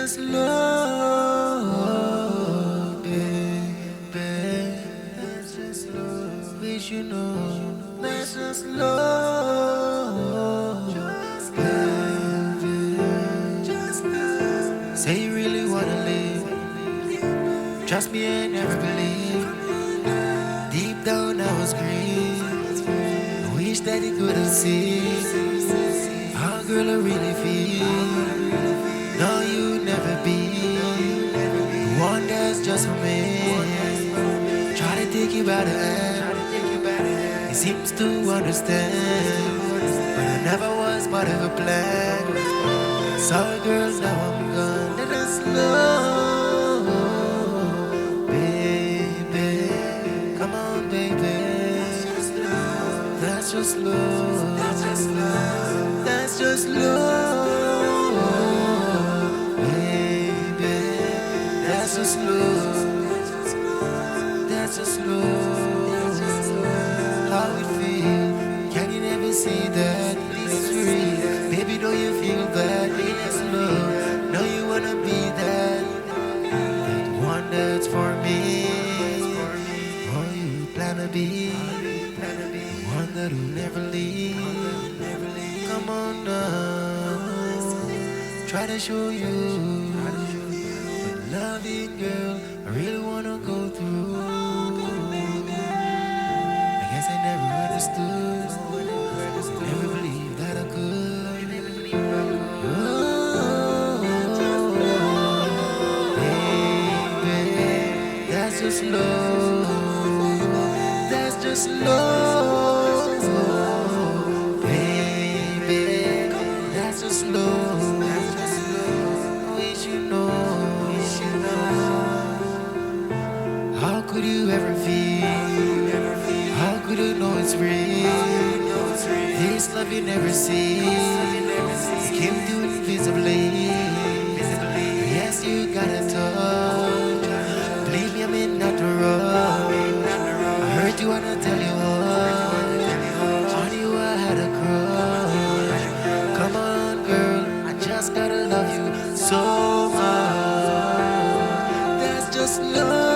just love, baby. That's just love. Wish you know. That's just love, baby. Say you really wanna live. Trust me, I never believe. Deep down, I was green. I wish that he could have seen how girl I really feel. No, you never be the one that's just for me. Try to take you by the hand. He seems to understand, but I never was part of a plan. Sorry, girl, now I'm gone. That is love, baby. Come on, baby. That's just love. That's just love. That's just love, baby. That's just love. That's just love. How it feel? Can you never see that? It's real. Baby, don't you feel that? It's love. Know you wanna be that one that's for me. Oh, you plan to be one that will never leave. Come on now, try to show you. But loving girl, I really wanna go through. I guess I never understood. Never believed that I could. Oh, baby, that's just love. That's just love, baby. That's just love. Wish you know. How could you ever feel? How could you know it's real? This love you never see. It came to invisibly. Yes, you gotta touch. Believe me, I mean not to rush. I heard you wanna tell you what. On you I had a crush. Come on, girl, I just gotta love you so much. That's just love.